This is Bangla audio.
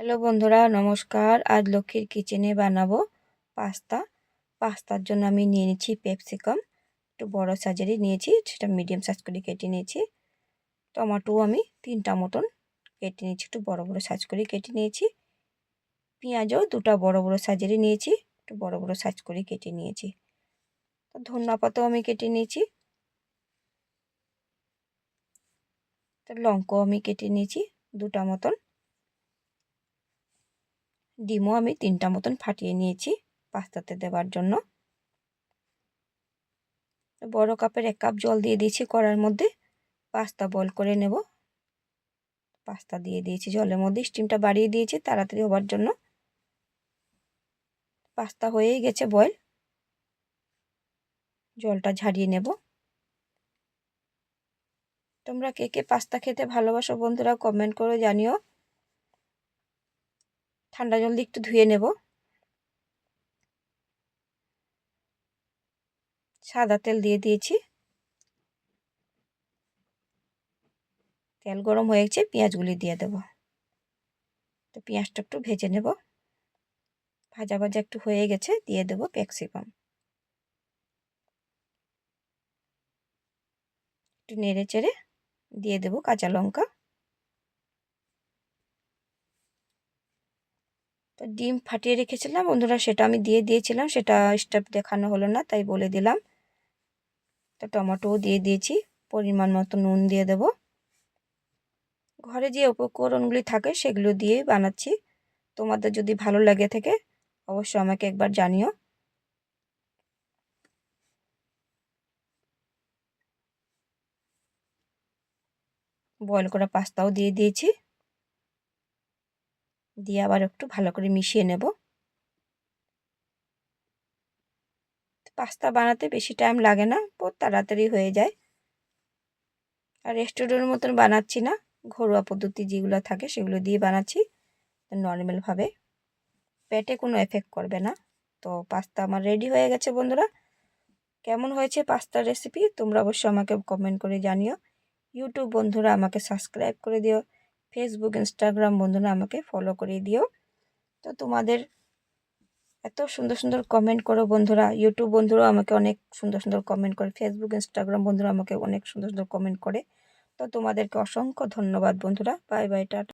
হ্যালো বন্ধুরা, নমস্কার। আজ লক্ষ্মীর কিচেনে বানাবো পাস্তার জন্য আমি নিয়ে নিচ্ছি ক্যাপসিকাম, একটু বড় সাইজেরই নিয়েছি, সেটা মিডিয়াম সাইজ করে কেটে নিয়েছি। টমেটো আমি 3টা মতন কেটে নিয়েছি, একটু বড় বড় সাইজ করে কেটে নিয়েছি। পেঁয়াজও 2টা বড় বড় সাইজেরই নিয়েছি, একটু বড় বড় সাইজ করে কেটে নিয়েছি। ধনিয়া পাতাও আমি কেটে নিয়েছি, লঙ্কাও আমি কেটে নিয়েছি 2টা মতন। ডিমও আমি 3টা মতন ফাটিয়ে নিয়েছি পাস্তাতে দেওয়ার জন্য। বড় কাপের 1 কাপ জল দিয়ে দিয়েছি কড়াইয়ের মধ্যে, পাস্তা বয়েল করে নেব। পাস্তা দিয়ে দিয়েছি জলের মধ্যে, স্টিমটা বাড়িয়ে দিয়েছি তাড়াতাড়ি হওয়ার জন্য। পাস্তা হয়েই গেছে বয়েল, জলটা ঝারিয়ে নেব। তোমরা কে কে পাস্তা খেতে ভালোবাসো বন্ধুরা, কমেন্ট করে জানিও। ঠান্ডা জল দিয়ে একটু ধুয়ে নেব। সাদা তেল দিয়ে দিয়েছি, তেল গরম হয়ে গেছে, পেঁয়াজগুলি দিয়ে দেব। তো পেঁয়াজটা একটু ভেজে নেব, ভাজা ভাজা একটু হয়ে গেছে, দিয়ে দেব ক্যাপসিকাম। একটু নেড়ে চেড়ে দিয়ে দেব কাঁচা লঙ্কা। তো ডিম ফাটিয়ে রেখেছিলাম বন্ধুরা, সেটা আমি দিয়ে দিয়েছিলাম, সেটা স্টেপ দেখানো হলো না তাই বলে দিলাম। তো টমেটোও দিয়ে দিয়েছি, পরিমাণ মতো নুন দিয়ে দেব। ঘরে যে উপকরণগুলি থাকে সেগুলো দিয়েই বানাচ্ছি। তোমাদের যদি ভালো লাগে থাকে অবশ্যই আমাকে একবার জানিও। বয়েল করা পাস্তাও দিয়ে দিয়েছি, দিয়ে আবার একটু ভালো করে মিশিয়ে নেব। পাস্তা বানাতে বেশি টাইম লাগে না, বহুত তাড়াতাড়ি হয়ে যায়। আর রেস্টুরেন্টের মতন বানাচ্ছি না, ঘরোয়া পদ্ধতি যেগুলো থাকে সেগুলো দিয়ে বানাচ্ছি নর্মালভাবে, পেটে কোনো এফেক্ট করবে না। তো পাস্তা আমার রেডি হয়ে গেছে বন্ধুরা। কেমন হয়েছে পাস্তার রেসিপি তোমরা অবশ্যই আমাকে কমেন্ট করে জানিও। ইউটিউব বন্ধুরা আমাকে সাবস্ক্রাইব করে দিও, ফেসবুক ইনস্টাগ্রাম বন্ধুরা আমাকে ফলো করে দিও। তো তোমাদের এত সুন্দর সুন্দর কমেন্ট করো বন্ধুরা, ইউটিউব বন্ধুরা আমাকে অনেক সুন্দর সুন্দর কমেন্ট করে, ফেসবুক ইনস্টাগ্রাম বন্ধুরা আমাকে অনেক সুন্দর সুন্দর কমেন্ট করে। তো তোমাদেরকে অসংখ্য ধন্যবাদ বন্ধুরা। Bye bye, tata.